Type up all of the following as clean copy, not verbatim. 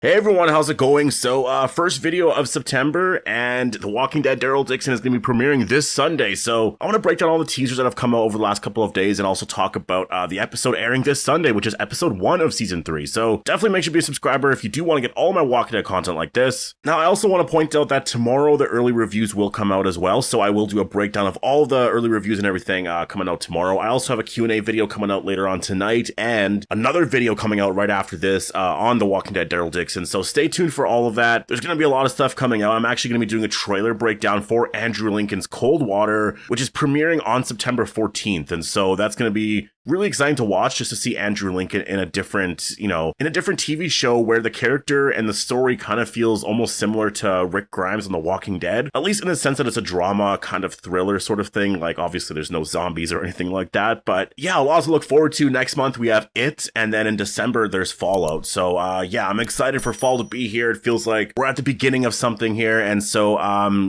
Hey everyone, how's it going? So, first video of September, and The Walking Dead Daryl Dixon is going to be premiering this Sunday. So, I want to break down all the teasers that have come out over the last couple of days and also talk about the episode airing this Sunday, which is episode 1 of season 3. So, definitely make sure to be a subscriber if you do want to get all my Walking Dead content like this. Now, I also want to point out that tomorrow the early reviews will come out as well. So, I will do a breakdown of all the early reviews and everything coming out tomorrow. I also have a Q&A video coming out later on tonight and another video coming out right after this on The Walking Dead Daryl Dixon. So, stay tuned for all of that. There's going to be a lot of stuff coming out. I'm actually going to be doing a trailer breakdown for Andrew Lincoln's Cold Water, which is premiering on September 14th. And so that's going to be really exciting to watch, just to see Andrew Lincoln in a different, in a different TV show where the character and the story kind of feels almost similar to Rick Grimes on The Walking Dead, at least in the sense that it's a drama kind of thriller sort of thing. Like, obviously there's no zombies or anything like that, but yeah, a lot to look forward to. Next month we have It, and then in December there's Fallout. So yeah, I'm excited for fall to be here. It feels like we're at the beginning of something here. And so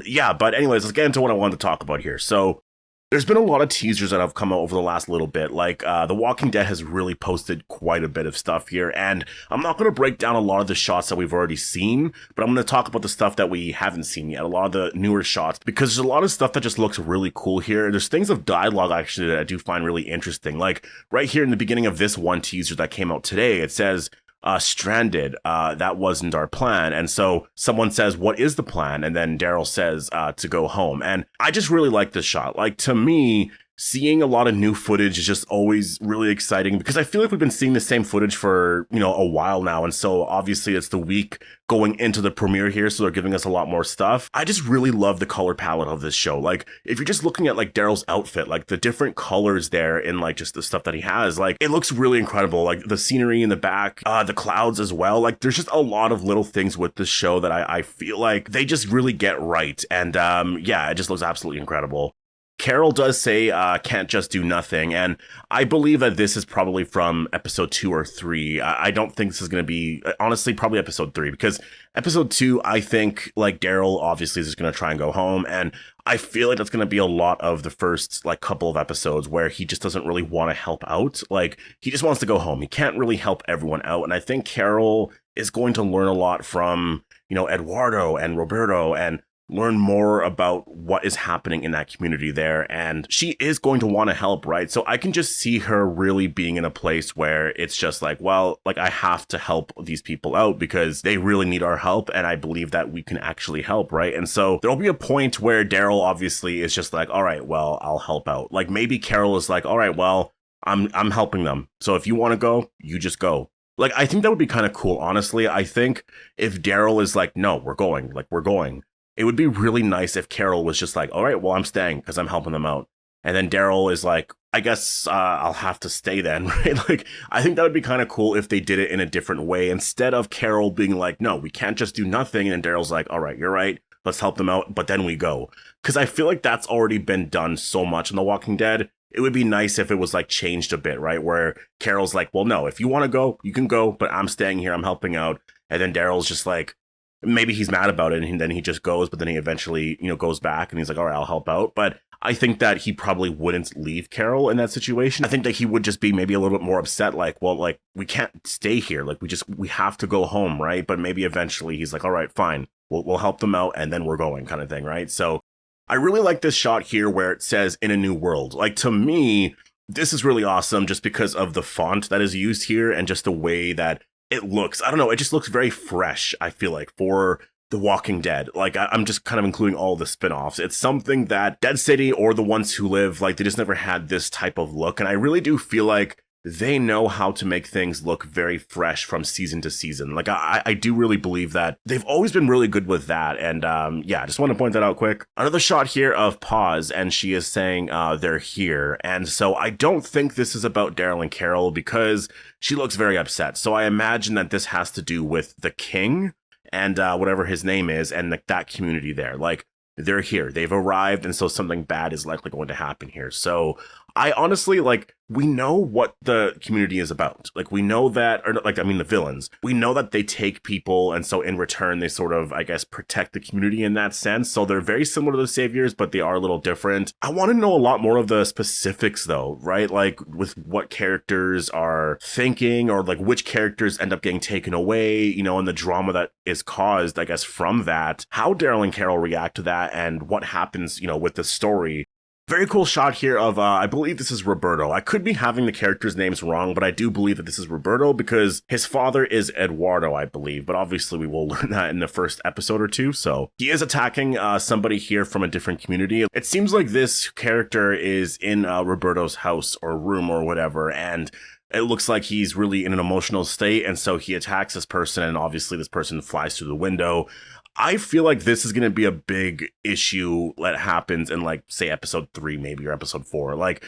yeah, but anyways, let's get into what I wanted to talk about here. So there's been a lot of teasers that have come out over the last little bit. Like, The Walking Dead has really posted quite a bit of stuff here, and I'm not going to break down a lot of the shots that we've already seen, but I'm going to talk about the stuff that we haven't seen yet, a lot of the newer shots, because there's a lot of stuff that just looks really cool here. There's things of dialogue, actually, that I do find really interesting. Like, right here in the beginning of this one teaser that came out today, it says, stranded, that wasn't our plan. And so someone says, what is the plan? And then Daryl says, to go home. And I just really like this shot. Like, to me, seeing a lot of new footage is just always really exciting, because I feel like we've been seeing the same footage for, a while now. And so obviously it's the week going into the premiere here, so they're giving us a lot more stuff. I just really love the color palette of this show. Like, if you're just looking at like Daryl's outfit, like the different colors there in like just the stuff that he has, like it looks really incredible. Like the scenery in the back, the clouds as well. Like there's just a lot of little things with this show that I feel like they just really get right. And yeah, it just looks absolutely incredible. Carol does say, can't just do nothing. And I believe that this is probably from episode 2 or 3. I don't think this is going to be, honestly, probably episode 3, because episode 2, I think, like, Daryl obviously is just going to try and go home. And I feel like that's going to be a lot of the first, like, couple of episodes where he just doesn't really want to help out. Like, he just wants to go home. He can't really help everyone out. And I think Carol is going to learn a lot from, Eduardo and Roberto, and learn more about what is happening in that community there. And she is going to want to help, right? So I can just see her really being in a place where it's just like, well, like, I have to help these people out because they really need our help. And I believe that we can actually help, right? And so there'll be a point where Daryl obviously is just like, all right, well, I'll help out. Like, maybe Carol is like, all right, well, I'm helping them. So if you want to go, you just go. Like, I think that would be kind of cool, honestly. I think if Daryl is like, no, we're going, it would be really nice if Carol was just like, all right, well, I'm staying because I'm helping them out. And then Daryl is like, I guess I'll have to stay then, right? Like, I think that would be kind of cool if they did it in a different way, instead of Carol being like, no, we can't just do nothing. And then Daryl's like, all right, you're right. Let's help them out. But then we go. Because I feel like that's already been done so much in The Walking Dead. It would be nice if it was like changed a bit, right? Where Carol's like, well, no, if you want to go, you can go, but I'm staying here. I'm helping out. And then Daryl's just like, maybe he's mad about it and then he just goes, but then he eventually, goes back and he's like, all right, I'll help out. But I think that he probably wouldn't leave Carol in that situation. I think that he would just be maybe a little bit more upset, like, well, like, we can't stay here. Like, we have to go home, right? But maybe eventually he's like, all right, fine, we'll help them out and then we're going, kind of thing, right? So I really like this shot here where it says in a new world. Like, to me, this is really awesome just because of the font that is used here and just the way that it looks. I don't know, it just looks very fresh, I feel like, for The Walking Dead. Like, I'm just kind of including all the spin-offs. It's something that Dead City or The Ones Who Live, like, they just never had this type of look. And I really do feel like they know how to make things look very fresh from season to season. Like, I do really believe that they've always been really good with that. And yeah, just want to point that out quick. Another shot here of Pause, and she is saying they're here. And so I don't think this is about Daryl and Carol, because she looks very upset. So I imagine that this has to do with the king and whatever his name is, and that community there. Like, they're here, they've arrived, and so something bad is likely going to happen here. So I honestly, like, we know what the community is about. Like, we know that, or like, I mean, the villains. We know that they take people, and so in return, they sort of, I guess, protect the community in that sense. So they're very similar to the saviors, but they are a little different. I want to know a lot more of the specifics, though, right? Like, with what characters are thinking, or like which characters end up getting taken away, you know, and the drama that is caused, I guess, from that. How Daryl and Carol react to that, and what happens, you know, with the story. Very cool shot here of, I believe this is Roberto. I could be having the characters' names wrong, but I do believe that this is Roberto because his father is Eduardo, I believe. But obviously we will learn that in the first episode or two. So he is attacking somebody here from a different community. It seems like this character is in Roberto's house or room or whatever, and it looks like he's really in an emotional state, and so he attacks this person, and obviously this person flies through the window. I feel like this is going to be a big issue that happens in, like, say, episode 3 maybe, or episode 4. Like,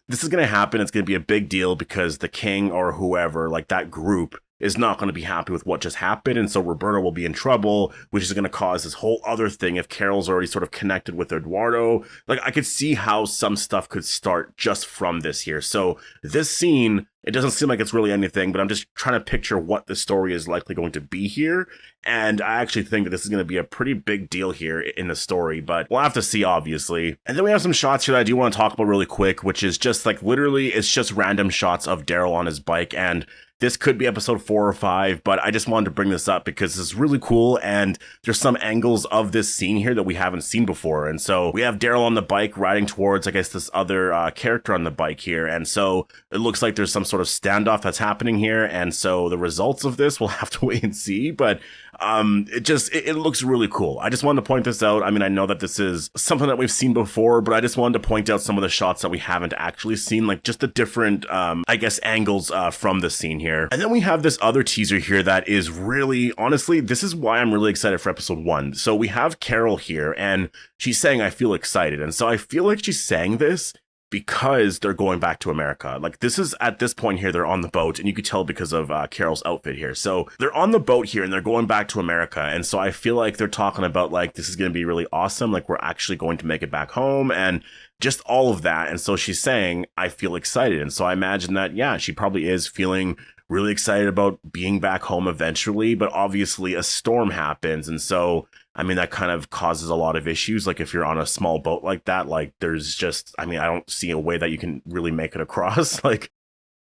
this is going to happen. It's going to be a big deal because the king or whoever, like that group, is not going to be happy with what just happened. And so Roberto will be in trouble, which is going to cause this whole other thing if Carol's already sort of connected with Eduardo. Like, I could see how some stuff could start just from this here. So this scene, it doesn't seem like it's really anything, but I'm just trying to picture what the story is likely going to be here. And I actually think that this is going to be a pretty big deal here in the story, but we'll have to see, obviously. And then we have some shots here that I do want to talk about really quick, which is just like literally it's just random shots of Daryl on his bike. And this could be episode 4 or 5, but I just wanted to bring this up because this is really cool, and there's some angles of this scene here that we haven't seen before. And so we have Daryl on the bike riding towards, I guess, this other character on the bike here. And so it looks like there's some sort of standoff that's happening here. And so the results of this, we'll have to wait and see. But it looks really cool. I just wanted to point this out. I mean, I know that this is something that we've seen before, but I just wanted to point out some of the shots that we haven't actually seen, like just the different, I guess, angles from the scene here. And then we have this other teaser here that is really, honestly, this is why I'm really excited for episode 1. So we have Carol here, and she's saying, I feel excited. And so I feel like she's saying this because they're going back to America. Like, this is, at this point here, they're on the boat, and you could tell because of Carol's outfit here. So they're on the boat here, and they're going back to America. And so I feel like they're talking about, like, this is going to be really awesome. Like, we're actually going to make it back home, and just all of that. And so she's saying, I feel excited. And so I imagine that, yeah, she probably is feeling really excited about being back home eventually, but obviously a storm happens. And so, I mean, that kind of causes a lot of issues. Like, if you're on a small boat like that, like, there's just, I mean, I don't see a way that you can really make it across. Like,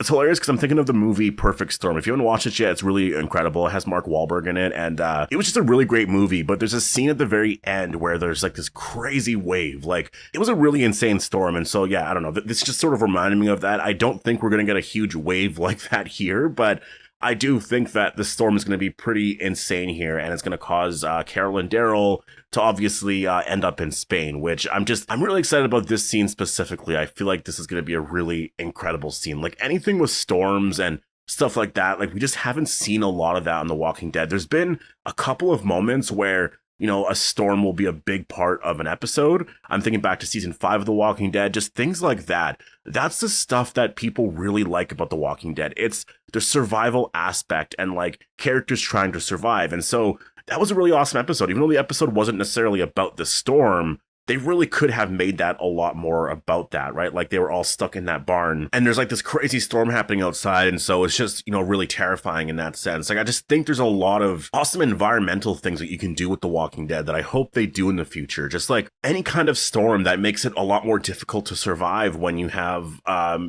it's hilarious because I'm thinking of the movie Perfect Storm. If you haven't watched it yet, it's really incredible. It has Mark Wahlberg in it, and it was just a really great movie. But there's a scene at the very end where there's like this crazy wave. Like, it was a really insane storm. And so, yeah, I don't know. This just sort of reminded me of that. I don't think we're going to get a huge wave like that here, but I do think that the storm is going to be pretty insane here, and it's going to cause Carol and Daryl to obviously end up in Spain, which I'm really excited about this scene specifically. I feel like this is going to be a really incredible scene. Like, anything with storms and stuff like that, like, we just haven't seen a lot of that on The Walking Dead. There's been a couple of moments where, you know, a storm will be a big part of an episode. I'm thinking back to season 5 of The Walking Dead, just things like that. That's the stuff that people really like about The Walking Dead. It's the survival aspect and, like, characters trying to survive. And so that was a really awesome episode. Even though the episode wasn't necessarily about the storm, they really could have made that a lot more about that, right? Like, they were all stuck in that barn, and there's like this crazy storm happening outside, and so it's just, you know, really terrifying in that sense. Like, I just think there's a lot of awesome environmental things that you can do with The Walking Dead that I hope they do in the future. Just like any kind of storm that makes it a lot more difficult to survive when you have,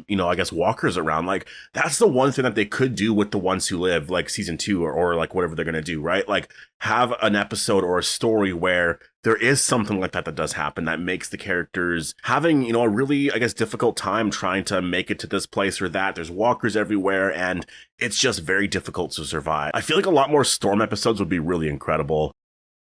you know, I guess walkers around. Like, that's the one thing that they could do with The Ones Who Live, like season 2 or like whatever they're gonna do, right? Like, have an episode or a story where there is something like that does happen that makes the characters having, you know, a really, I guess, difficult time trying to make it to this place or that. There's walkers everywhere, and it's just very difficult to survive. I feel like a lot more storm episodes would be really incredible.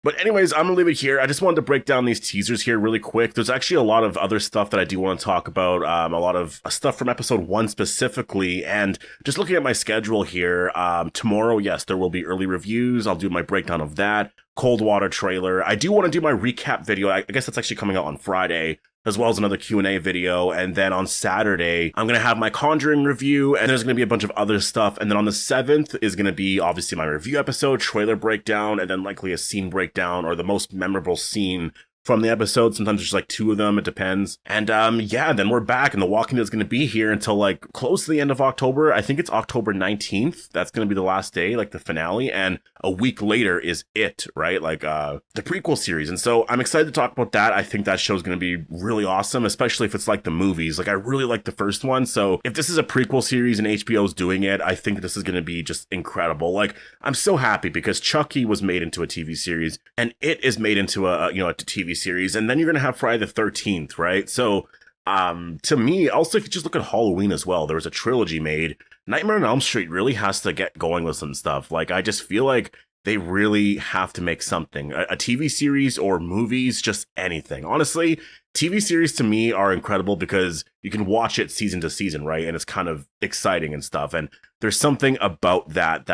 But anyways, I'm gonna leave it here. I just wanted to break down these teasers here really quick. There's actually a lot of other stuff that I do want to talk about, a lot of stuff from episode 1 specifically, and just looking at my schedule here, tomorrow, yes, there will be early reviews. I'll do my breakdown of that. Cold Water trailer. I do want to do my recap video. I guess that's actually coming out on Friday, as well as another Q&A video. And then on Saturday, I'm going to have my Conjuring review, and there's going to be a bunch of other stuff. And then on the 7th is going to be obviously my review episode, trailer breakdown, and then likely a scene breakdown or the most memorable scene from the episode. Sometimes there's like 2 of them. It depends. And yeah, then we're back, and The Walking Dead is going to be here until like close to the end of October. I think it's October 19th. That's going to be the last day, like the finale. And a week later is It, right? Like the prequel series. And so I'm excited to talk about that. I think that show's going to be really awesome, especially if it's like the movies. Like I really like the first one. So if this is a prequel series and HBO's doing it, I think this is going to be just incredible. Like I'm so happy because Chucky was made into a TV series and It is made into a TV series. And then you're going to have Friday the 13th, right? So to me, also, if you just look at Halloween as well, there was a trilogy made. Nightmare on Elm Street really has to get going with some stuff. Like, I just feel like they really have to make something. A TV series or movies, just anything. Honestly, TV series to me are incredible because you can watch it season to season, right? And it's kind of exciting and stuff. And there's something about that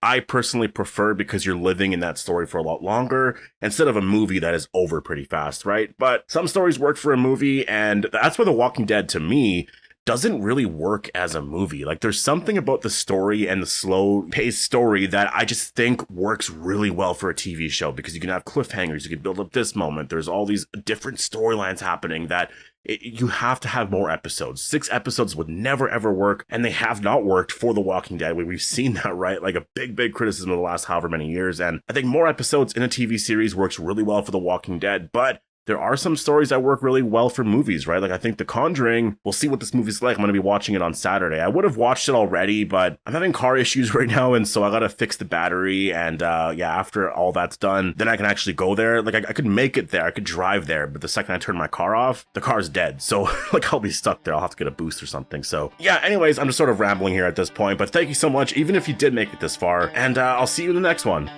I personally prefer because you're living in that story for a lot longer instead of a movie that is over pretty fast, right? But some stories work for a movie, and that's where The Walking Dead, to me, doesn't really work as a movie. Like there's something about the story and the slow paced story that I just think works really well for a TV show because you can have cliffhangers, you can build up this moment. There's all these different storylines happening that you have to have more episodes. 6 episodes would never ever work, and they have not worked for The Walking Dead. We've seen that, right? Like a big criticism of the last however many years. And I think more episodes in a TV series works really well for The Walking Dead, but there are some stories that work really well for movies, right? Like I think The Conjuring, we'll see what this movie's like. I'm going to be watching it on Saturday. I would have watched it already, but I'm having car issues right now, and so I got to fix the battery. And yeah, after all that's done, then I can actually go there. Like I could make it there. I could drive there, but the second I turn my car off, the car's dead. So like I'll be stuck there. I'll have to get a boost or something. So yeah, anyways, I'm just sort of rambling here at this point, but thank you so much, even if you did make it this far, and I'll see you in the next one.